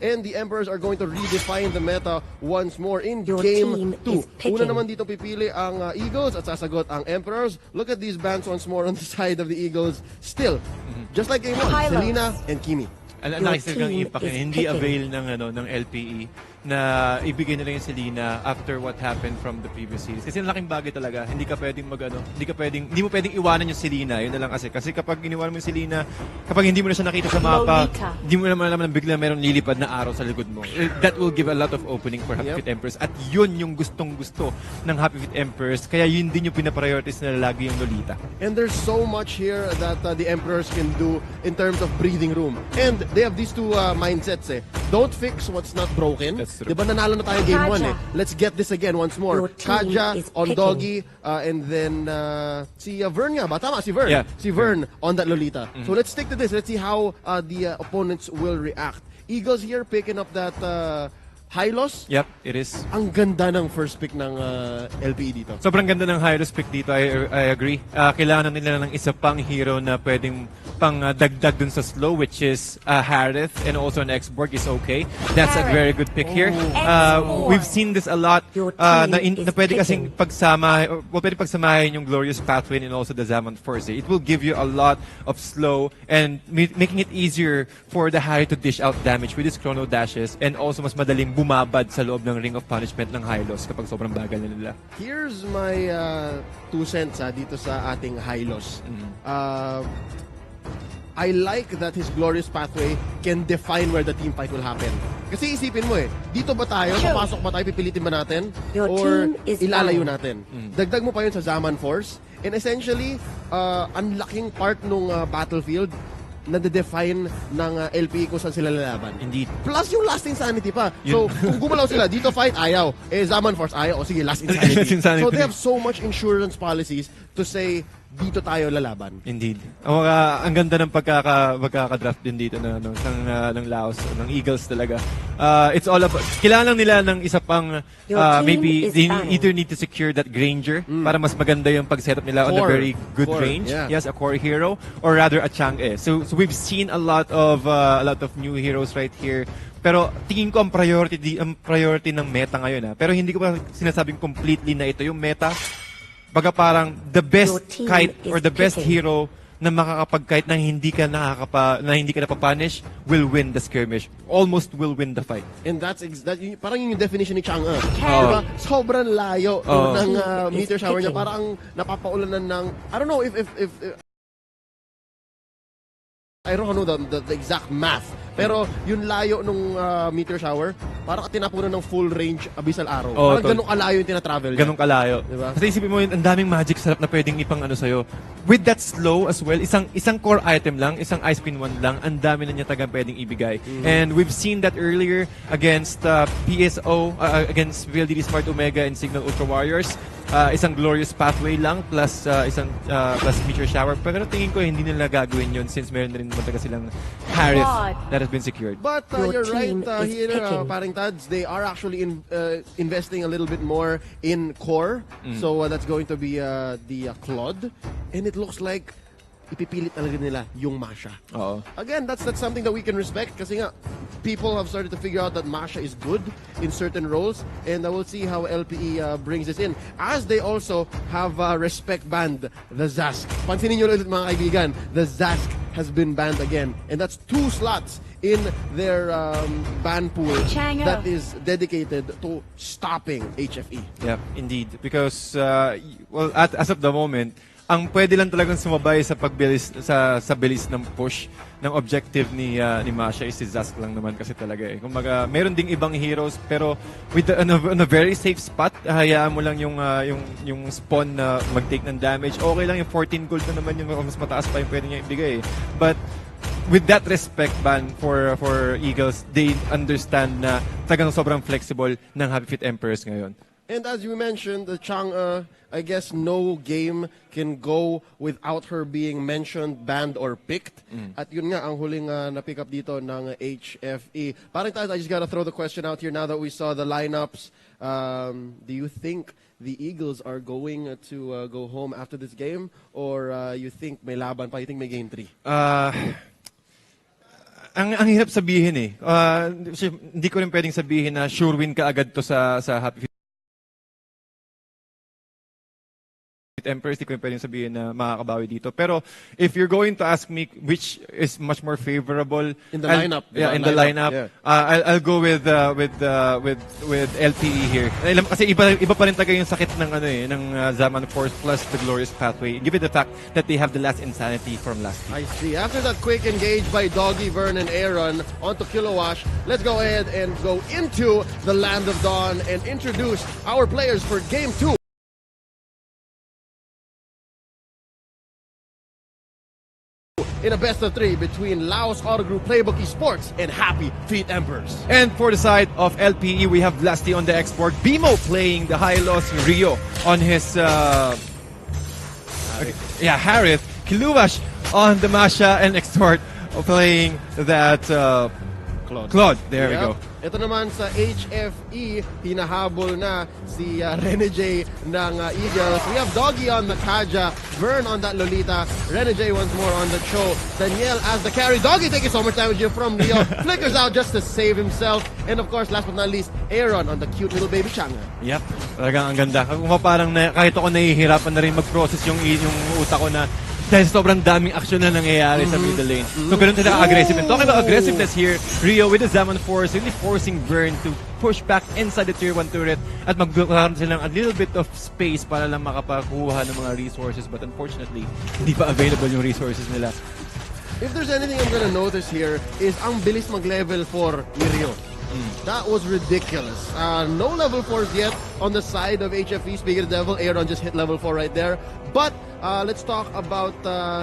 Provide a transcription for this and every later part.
and the Emperors are going to redefine the meta once more in Your Game team 2. is picking. Una naman dito pipili ang Eagles at sasagot ang Emperors. Look at these bans once more on the side of the Eagles. Still, just like Game 1, Hylos. Selena and Kimi. Nakikita team impact is hindi picking. avail ng LPE na ibigay nila yung Selena after what happened from the previous series. Kasi laking bagay talaga. Hindi mo pwedeng iwanan yung Selena. Yun na lang kasi kapag iniwanan mo yung Selena, kapag hindi mo na siya nakita sa mapa, Lolita. hindi mo naman alam na bigla meron lilipad na araw sa likod mo. That will give a lot of opening for Happy Feet Emperors. At yun yung gustong-gusto ng Happy Feet Emperors. Kaya yun din yung pinapriorities na lagi yung Lolita. And there's so much here that the Emperors can do in terms of breathing room. And they have these two mindsets eh. Don't fix what's not broken. That's true. Diba nanalo na tayo game 1 Kaja. eh. Let's get this again once more. Your team Kaja is on picking. Doggy and then si Vern nga ba? Tama, si Vern. Yeah. Si Vern on that Lolita. So let's stick to this. Let's see how the opponents will react. Eagles here picking up that Hylos. Yep, it is. Ang ganda ng first pick ng LPE dito. Sobrang ganda ng Hylos pick dito, I agree. Kailangan nila ng isa pang hero na pwedeng pang dagdag dun sa slow, which is Harith, and also an X-Borg is okay. That's a very good pick here. We've seen this a lot Your team na is pwede kasing picking. pwede pagsamahin yung Glorious Pathway and also the Zaman Force. It will give you a lot of slow and making it easier for the Harith to dish out damage with his chrono dashes, and also mas madaling bumabad sa loob ng Ring of Punishment ng Hylos kapag sobrang bagal na nila. Here's my 2 cents dito sa ating Hylos. I like that his Glorious Pathway can define where the team fight will happen. Kasi isipin mo dito ba tayo, papasok ba tayo, pipilitin ba natin? Your Or team is ilalayo down. natin? Dagdag mo pa yun sa Zaman Force. And essentially, ang laking part nung battlefield na de-define ng LPE kung saan sila lalaban. Indeed. Plus yung Last Insanity pa. So, kung gumalaw sila, dito fight, ayaw. Zaman Force, ayaw. O sige, Last Insanity. Last Insanity. So, they have so much insurance policies to say, dito tayo lalaban. Indeed. Ang ganda ng pagkaka-draft din dito ng Laos, ng Eagles talaga. It's all about, kailangan lang nila ng isa pang, Your team maybe is they banned. either need to secure that Granger para mas maganda yung pag-setup nila on a Core. very good Core, range. yeah. Yes, a core hero, or rather a Chang'e. So we've seen a lot of new heroes right here. Pero tingin ko ang priority ng meta ngayon. Pero hindi ko pa sinasabing completely na ito yung meta. Baga parang the best Your team kite is or the best picking. hero na makakapag-kite na hindi ka napapunish will win the skirmish. Almost will win the fight. And parang yung definition ni Chang'e. Carry. Diba? Sobrang layo ng meteor shower niya. picking. Parang napapaulanan ng, I don't know if I don't know the exact math. Pero yung layo nung meteor shower, parang tinapunan ng full range abyssal arrow. Parang ganun kalayo yung tinatravel niya. Ganun kalayo. Diba? Kasi isipin mo yun, ang daming magic sarap na pwedeng ipang sa'yo. With that slow as well, isang core item lang, isang ice pin 1 lang, ang dami na niya tagang pwedeng ibigay. And we've seen that earlier against PSO, against VLDD Smart Omega and Signal Ultra Warriors. Isang Glorious Pathway lang plus plus Meteor Shower. Pero tingin ko hindi nila gagawin yun since meron na rin talaga silang Harith that has been secured. But Your you're right team is here, picking. paring Tads, they are actually investing a little bit more in core. So that's going to be the Claude. And it looks like ipipilit talaga nila yung Masha. Oo. Again, that's something that we can respect kasi nga people have started to figure out that Masha is good in certain roles, and we'll see how LPE brings this in. As they also have respect banned the Zask. Pansinin nyo ulit mga kaibigan, the Zask has been banned again, and that's 2 slots in their ban pool Chang'e. that is dedicated to stopping HFE. Yeah, indeed. Because, well, as of the moment, ang pwede lang talagang sumabay sa pagbilis sa bilis ng push ng objective ni Masha is si Zask lang naman kasi talaga eh. Kumbaga, meron ding ibang heroes pero with on a very safe spot, hayaan mo lang yung spawn na mag-take ng damage. Okay lang yung 14 gold na naman yung mas mataas pa yung pwede niya ibigay. But with that respect ban for Eagles, they understand na talagang sobrang flexible ng Happy Feet Emperors ngayon. And as you mentioned, the Chang'e, I guess no game can go without her being mentioned, banned, or picked. At yun nga, ang huling na-pick up dito ng HFE. Parang tayo, I just gotta throw the question out here now that we saw the lineups. Do you think the Eagles are going to go home after this game? Or you think may laban pa? You think may game 3? ang hirap sabihin eh. Hindi ko rin pwedeng sabihin na sure win ka agad to sa Happy Feet Emperors. Hindi ko rin pwedeng sabihin na makakabawi dito. Pero if you're going to ask me which is much more favorable in the lineup, in the lineup, yeah. I'll go with LPE here. Kasi iba pa rin talaga yung sakit ng Zaman Force plus the Glorious Pathway, given the fact that they have the last insanity from last week. I see. After that quick engage by Doggy, Vern, and Aaron onto Kilowash, let's go ahead and go into the Land of Dawn and introduce our players for Game 2. In a best of 3 between Laus AutoGroup Playbook Esports and Happy Feet Emperors. And for the side of LPE, we have Blasty on the export, Bimo playing the high-loss Rio on his Harith, Kiluwash on the Masha, and Extort playing that Claude. There we go. Ito naman sa HFE, hinahabol na si Rene J ng Eagles. We have Doggy on the Kaja, Vern on that Lolita, Rene J once more on the Cho, Daniel as the carry. Doggy taking so much damage here from Rio, flickers out just to save himself. And of course, last but not least, Aaron on the cute little baby Changa. Yep, talagang ang ganda. Parang kahit ako nahihirapan na rin mag-process yung utak ko na dahil sobrang daming action na nangyayari sa middle lane. So ganun talaga aggressive. And talking about aggressiveness here, Rio with the Zaman Force really forcing Vern to push back inside the tier 1 turret at magkakaroon silang a little bit of space para lang makapakuha ng mga resources. But unfortunately, hindi pa available yung resources nila. If there's anything I'm gonna notice here is ang bilis mag-level 4 ni Rio. That was ridiculous. No level 4s yet on the side of HFE. Speaking of devil, Aaron just hit level 4 right there. But let's talk about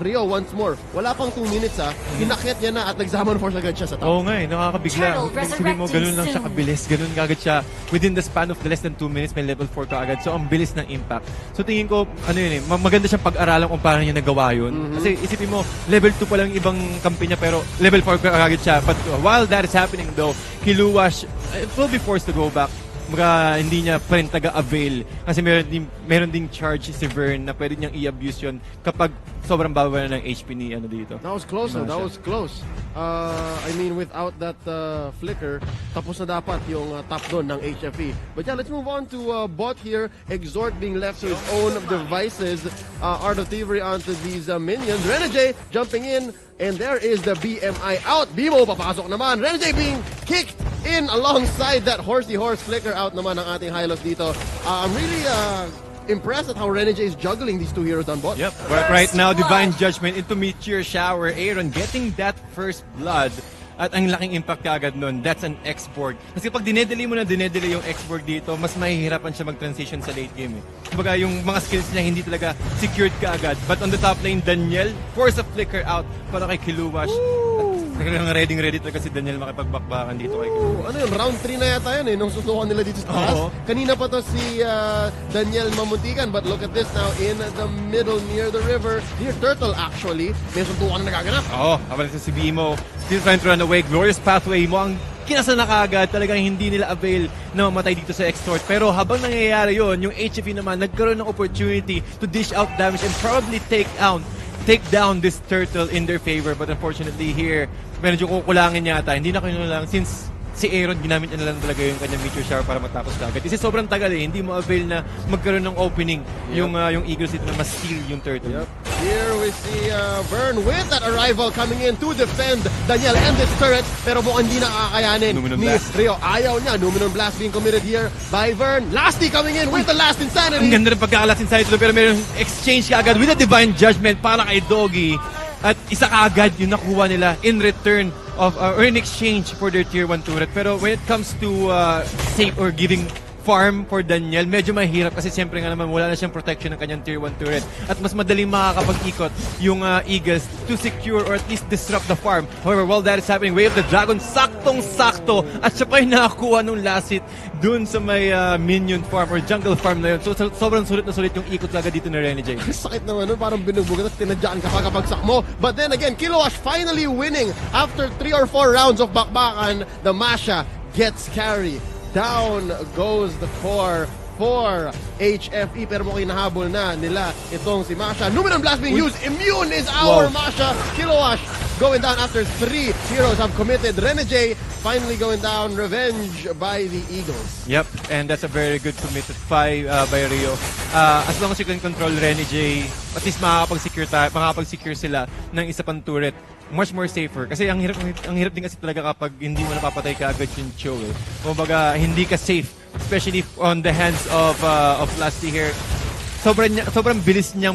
Rio once more. Wala pang 2 minutes Hinakit niya na at nag-Zaman Force agad siya sa top. Oo nga nakakabigla. Sabihin mo, ganun lang siya kabilis. Ganun agad siya. Within the span of less than 2 minutes, may level 4 ka agad. So, ang bilis ng impact. So, tingin ko, maganda siyang pag-aralan kung paano niya nagawa yun. Kasi isipin mo, level 2 pa lang ibang kampi niya, pero level 4 ka agad siya. But while that is happening though, Kiluwash will be forced to go back. Hindi niya pa rin taga-avail. Kasi meron ding charge si Vern na pwede niyang i-abuse yun kapag sobrang baba na ng HP ni dito. That was close. That was close. I mean, without that flicker, tapos na dapat yung top doon ng HFE. But yeah, let's move on to bot here. Exhort being left to his own devices. Art of Thievery onto these minions. Renegade jumping in. And there is the BMI out. Bimo papasok naman. Renegade being kicked in alongside that horsey horse flicker out naman ng ating Hylos dito. I'm really impressed at how Renegade is juggling these two heroes on bot. Yep. Right now, Divine Judgment into Meteor Shower. Aaron getting that first blood. At ang laking impact kaagad nun, that's an export. Kasi pag dinedelay mo na yung export dito, mas mahihirapan siya mag-transition sa late game. Kumbaga yung mga skills niya hindi talaga secured kaagad. But on the top lane, Daniel force a flicker out para kay Kiluwash. Talagang ready talaga si Daniel makipagbakbakan dito kay Kiluwash. Ano yun, round 3 na yata yun nung susukan nila dito sa taas. Kanina pa to si Daniel mamuntikan, but look at this now in the middle near the river, near Turtle actually. May suntukan na nagaganap. Habang si Bimo still trying to run away. Glorious Pathway mo ang kinasa na kaagad. Talagang hindi nila avail na mamatay dito sa Extort. Pero habang nangyayari yun, yung HFE naman nagkaroon ng opportunity to dish out damage and probably take down this turtle in their favor. But unfortunately here, medyo kukulangin yata. Hindi na kinulang since si Aaron, ginamit niya na lang talaga yung kanyang Meteor Shower para matapos agad. Kasi sobrang tagal hindi mo avail na magkaroon ng opening yung Eagles dito na ma-steal yung turtle. Here we see Vern with that arrival coming in to defend Daniel and this turret. Pero mukhang hindi na kakayanin ni Rio. Ayaw niya. Numinum Blast being committed here by Vern. Lasty coming in with the last insanity. Ang ganda rin pagkaka-last insanity pero meron exchange kaagad with a Divine Judgment para kay Doggy. At isa kaagad yung nakuha nila in return of or in exchange for their tier 1 turret. Pero when it comes to save or giving farm for Daniel, medyo mahirap kasi siyempre nga naman wala na siyang protection ng kanyang tier 1 turret. At mas madaling makakapag-ikot yung Eagles to secure or at least disrupt the farm. However, while that is happening, Way of the Dragon, saktong-sakto at siya pa yung nakakuha ng last hit dun sa may minion farm or jungle farm na yun. So sobrang sulit na sulit yung ikot agad dito ni Renegade. Sakit naman nun, parang binubugat at tinadyaan ka pagkapagsak mo. But then again, Kilowash finally winning after 3 or 4 rounds of bakbakan. The Masha gets carry. Down goes the core for HFE, pero mukhang nahabol na nila itong si Masha. Numinum Blast being used. Immune is our Masha. Kilowash going down after 3 heroes have committed. Renegade finally going down. Revenge by the Eagles. Yep, and that's a very good committed fight by Rio. As long as you can control Renegade, at least makakapag-secure sila ng isa pang turret. Much more safer. Kasi ang hirap din kasi talaga kapag hindi mo napapatay ka agad yung Cho eh. Kumbaga, hindi ka safe. Especially on the hands of Lasty here. Sobrang bilis niyang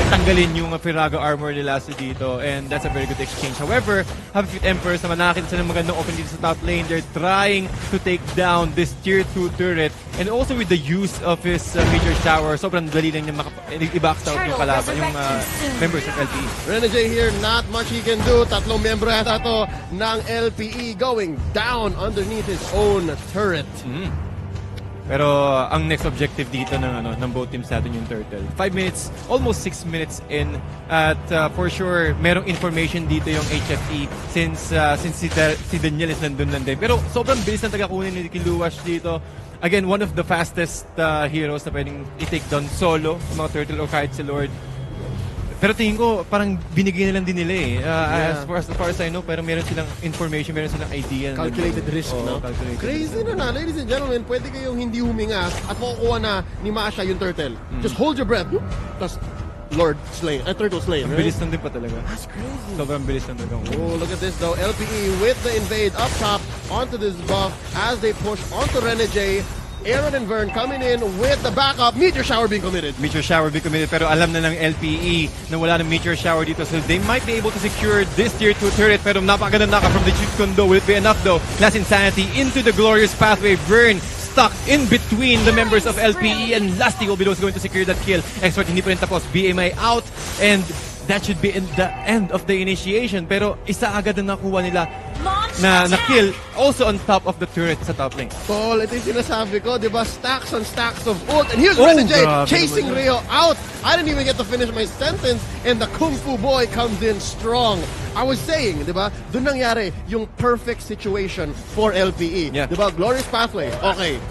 tanggalin yung Firaga armor ni Lasty dito, and that's a very good exchange. However, Happy Feet Emperors naman nakakita sila ng magandang open dito sa top lane. They're trying to take down this tier 2 turret, and also with the use of his Meteor Shower, sobrang dali lang niya i-box out yung kalaban, yung members of LPE. Renegade here, not much he can do. Tatlong miyembro yata to ng LPE going down underneath his own turret. Pero ang next objective dito ng both teams natin yung turtle. 5 minutes, almost 6 minutes in, at for sure merong information dito yung HFE since si Daniel is nandun lang din. Pero sobrang bilis na tagakunin ni Kiluwash dito. Again, one of the fastest heroes na pwedeng i-take down solo sa mga turtle o kahit si Lord. Pero tingin ko, parang binigay na lang din nila eh. As far as I know, pero meron silang information, meron silang idea. Calculated risk, no? Calculated Crazy risk. na. Ladies and gentlemen, pwede kayong hindi huminga at makukuha na ni Masha yung turtle. Just hold your breath. Tapos, Lord slain. Turtle slain, Ang right? bilis lang din pa talaga. That's crazy. Sobrang bilis lang talaga. Oh, look at this though. LPE with the invade up top onto this buff as they push onto Renegade. Aaron and Vern coming in with the backup. Meteor Shower being committed. Meteor Shower being committed, pero alam na ng LPE na wala ng Meteor Shower dito, so they might be able to secure this tier 2 turret, pero napakaganda naka from the Chief Kondo. Will it be enough though? Last Insanity into the glorious pathway. Vern stuck in between the members of LPE, and Lasty will be those going to secure that kill. Expert hindi pa rin tapos. BMI out, and that should be in the end of the initiation, pero isa agad na nakuha nila na kill also on top of the turret sa top lane. Tol, ito yung sinasabi ko, di ba? Stacks on stacks of ult. And here's Renegade chasing Rio out. I didn't even get to finish my sentence, and the Kung Fu boy comes in strong. I was saying, di ba? Doon nangyari yung perfect situation for LPE. Yeah. Di ba? Glorious Pathway, okay.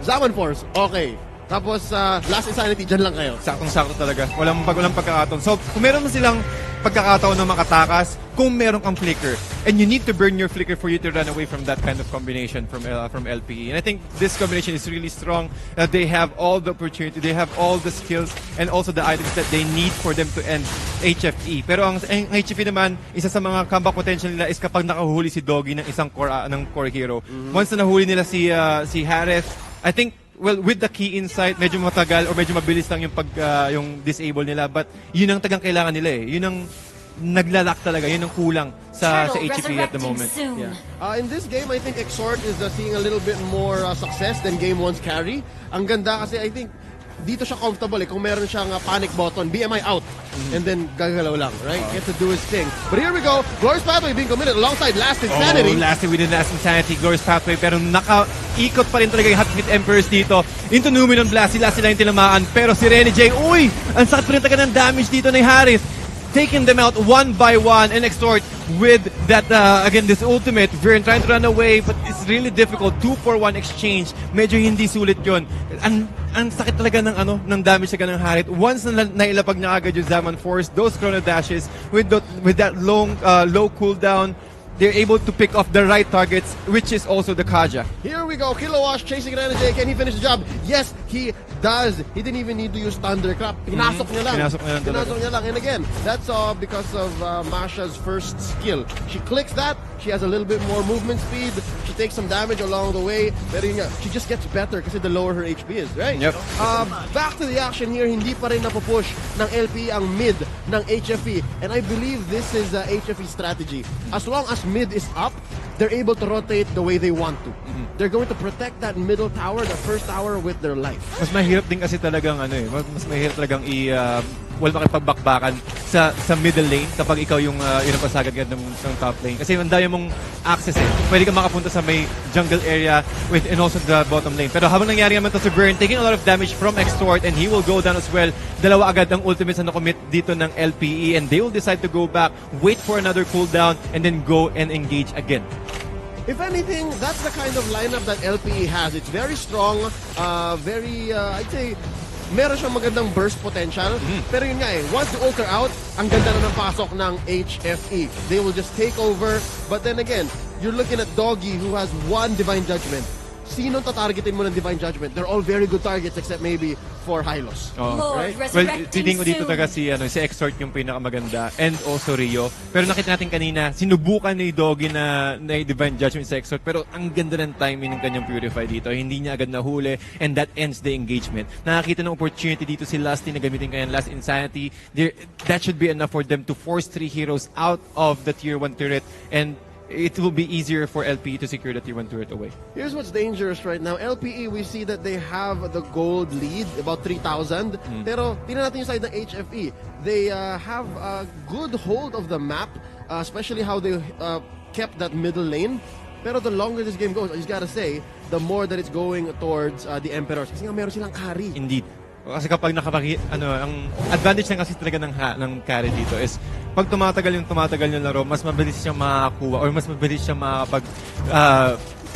Zaman Force, okay. Tapos, Last Insanity, dyan lang kayo. Saktong-sakto talaga. Walang pagkakataon. So, kung meron silang pagkakataon na makatakas, kung meron kang flicker, and you need to burn your flicker for you to run away from that kind of combination from LPE. And I think this combination is really strong. They have all the opportunity, they have all the skills, and also the items that they need for them to end HFE. Pero ang HFE naman, isa sa mga comeback potential nila is kapag nakahuli si Doggy ng isang core hero. Once na nahuli nila si Harith, I think, well, with the key insight, medyo matagal or medyo mabilis lang yung disable nila, but yun ang tagang kailangan nila eh. Yun ang naglalak talaga, yun ang kulang sa HEP at the moment. Yeah. In this game, I think Exort is seeing a little bit more success than Game 1's carry. Ang ganda kasi I think dito siya comfortable eh. Kung meron siyang panic button, BMI out, and then gagalaw lang, right? Get to do his thing. But here we go, Glorious Pathway being committed alongside Last Insanity. Oh, Lasty with the Last Insanity, Glorious Pathway, pero nakaikot pa rin talaga yung Happy Feet Emperors dito. Into Numinon Blast, sila yung tinamaan, pero si Renegade, uy! Ang sakit pa rin talaga ng damage dito ni Harith. Taking them out one by one, and Extort with that, again, this ultimate. Vern trying to run away, but it's really difficult. 2-for-1 exchange. Medyo hindi sulit yun. Ang sakit talaga ng damage sa ng Harith. Once na nailapag na agad yung Zaman Force, those chrono dashes, with that low cooldown, they're able to pick off the right targets, which is also the Kaja. Here we go, Kilowash chasing Renegade. Can he finish the job? Yes, he does. He didn't even need to use Thunderclap. Pinasok niya lang. Pinasok niya lang. And again, that's all because of Masha's first skill. She clicks that, she has a little bit more movement speed, she takes some damage along the way, pero yun nga, she just gets better kasi the lower her HP is, right? Yep. Back to the action here, hindi pa rin napupush ng LPE ang mid ng HFE. And I believe this is HFE strategy. As long as mid is up, they're able to rotate the way they want to. They're going to protect that middle tower, the first tower, with their life. Mas mahirap din kasi talagang mas mahirap talagang wala makipagbakbakan sa middle lane kapag ikaw yung pasagad ng top lane. Kasi ang dami mong access eh. Pwede ka makapunta sa may jungle area and also the bottom lane. Pero habang nangyari naman to si Vern, taking a lot of damage from Extort, and he will go down as well. Dalawa agad ang ultimates na nakomit dito ng LPE, and they will decide to go back, wait for another cooldown, and then go and engage again. If anything, that's the kind of lineup that LPE has. It's very strong, I'd say, meron siyang magandang burst potential. Pero yun nga eh, once the ult are out, ang ganda na ng pasok ng HFE. They will just take over. But then again, you're looking at Doggy who has one Divine Judgment. Sinong tatargetin mo ng Divine Judgment? They're all very good targets except maybe for Hylos. Oh. Lord, Right? Well, resurrecting tingin ko dito soon. talaga si Exort yung pinakamaganda and also Rio. Pero nakita natin kanina, sinubukan ni Doggy na Divine Judgment sa Exort pero ang ganda ng timing ng kanyang Purify dito. Hindi niya agad nahuli and that ends the engagement. Nakakita ng opportunity dito si Lusty na gamitin kanyang Last Insanity. That should be enough for them to force 3 heroes out of the Tier 1 turret and it will be easier for LPE to secure the Tier 1 turret away. Here's what's dangerous right now. LPE, we see that they have the gold lead, about 3,000. Pero tingnan natin yung side ng HFE. They have a good hold of the map, especially how they kept that middle lane. Pero the longer this game goes, I just gotta say, the more that it's going towards the Emperors. Kasi nga meron silang carry. Indeed. Kasi kapag ang advantage lang kasi talaga ng carry dito is pag tumatagal yung laro, mas mabilis siyang makakakuha or mas mabilis siyang makakapag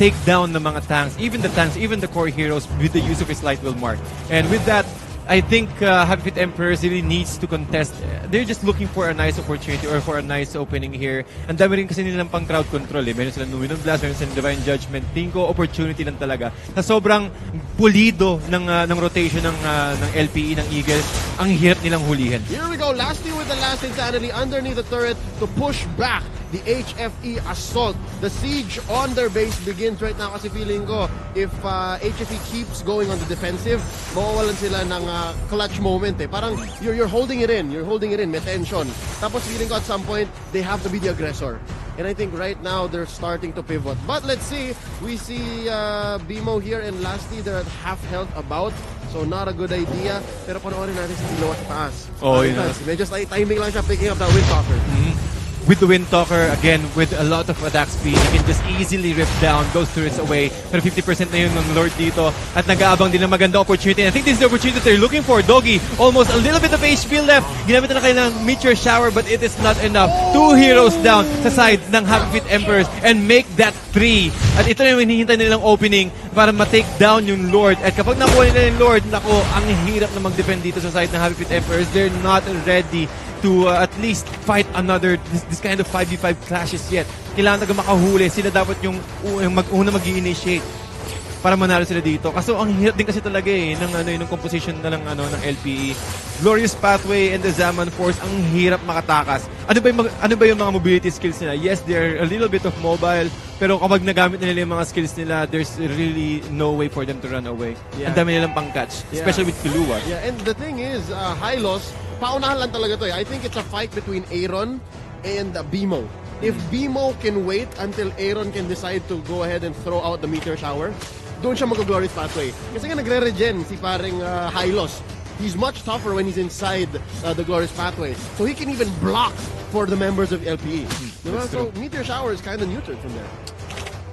take down ng mga tanks, even the core heroes with the use of his light will mark. And with that, I think Happy Feet Emperors really needs to contest. They're just looking for a nice opportunity or for a nice opening here. Ang dami rin kasi nilang pang crowd control eh. Meron silang Numinum Blast, meron silang Divine Judgment. Tingin ko opportunity lang talaga. Sa sobrang pulido ng rotation ng LPE, ng Eagles, ang hirap nilang hulihin. Here we go. Lasty with the Last Insanity underneath the turret to push back the HFE assault. The siege on their base begins right now kasi feeling ko if HFE keeps going on the defensive, mawawalan sila ng clutch moment eh. Parang you're holding it in. You're holding it in. May tension. Tapos feeling ko at some point, they have to be the aggressor. And I think right now, they're starting to pivot. But let's see. We see Bimo here and Lasty, they're at half health about. So not a good idea. Pero panoorin natin si Kilo at taas. Oh, yun na. Medyo timing lang siya picking up that Windtalker. With the Windtalker, again, with a lot of attack speed, he can just easily rip down those turrets away. Pero 50% na yun ng Lord dito at nag-aabang din ng maganda opportunity. And I think this is the opportunity that they're looking for. Doggy, almost a little bit of HP left. Ginamit na kailang Meteor Shower but it is not enough. 2 heroes down sa side ng Happy Feet Emperors and make that 3. At ito na yung hinihintay nilang opening para ma-take down yung Lord. At kapag nakuha nila yung Lord, nako, ang hirap na mag-defend dito sa side ng Happy Feet Emperors. They're not ready to at least fight another this kind of 5v5 clashes yet. Kailangan talaga makahuli. Sila dapat yung una mag-i-initiate para manalo sila dito. Kaso ang hirap din kasi talaga eh ng composition na ng LPE. Glorious Pathway and the Zaman Force, ang hirap makatakas. Ano ba yung mga mobility skills nila? Yes, they're a little bit of mobile, pero kapag nagamit nila yung mga skills nila, there's really no way for them to run away. Yeah. Ang dami nilang pang-catch, especially with Kilua. Yeah, and the thing is, Hylos, paunahan lang talaga to eh. I think it's a fight between Aaron and Bimo. If Bimo can wait until Aaron can decide to go ahead and throw out the Meteor Shower, doon siya mag-Glorious Pathway. Kasi nga nagre-regen si paring Hylos. He's much tougher when he's inside the Glorious Pathway. So he can even block for the members of LPE. Diba? So Meteor Shower is kind of neutral from there.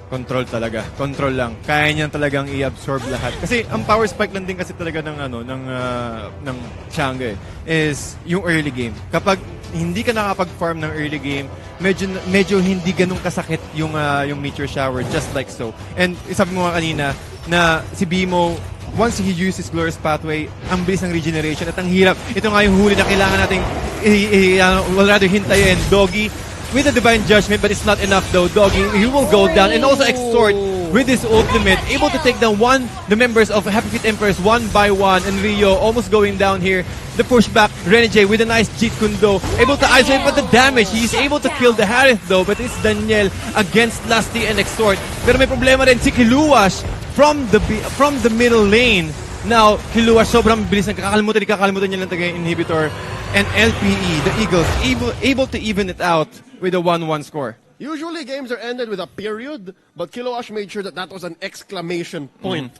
Control talaga. Control lang. Kaya niyan talagang i-absorb lahat. Kasi ang power spike lang din kasi talaga ng Chang'e is yung early game. Kapag hindi ka nakapag-farm ng early game, medyo hindi ganun kasakit yung Meteor Shower, just like so. And sabi mo nga kanina na si Bimo, once he uses Glorious Pathway, ang bilis ng regeneration at ang hirap. Ito nga yung huli na kailangan nating rather hintayin. Doggy with the Divine Judgment, but it's not enough though. Doggy, he will go down and also Extort with his ultimate, able to take down the members of Happy Feet Emperors one by one, and Rio almost going down here. The pushback, Renegade with a nice Jeet Kundo, able to isolate, but the damage, he's able to kill the Harith though, but it's Daniel against Lusty and Extort. Pero may problema rin si Kiluash from the middle lane. Now, Kiluash sobrang bilis, kakalimutan niya lang tagay inhibitor. And LPE, the Eagles, able to even it out with a 1-1 score. Usually games are ended with a period, but Kiloash made sure that was an exclamation point.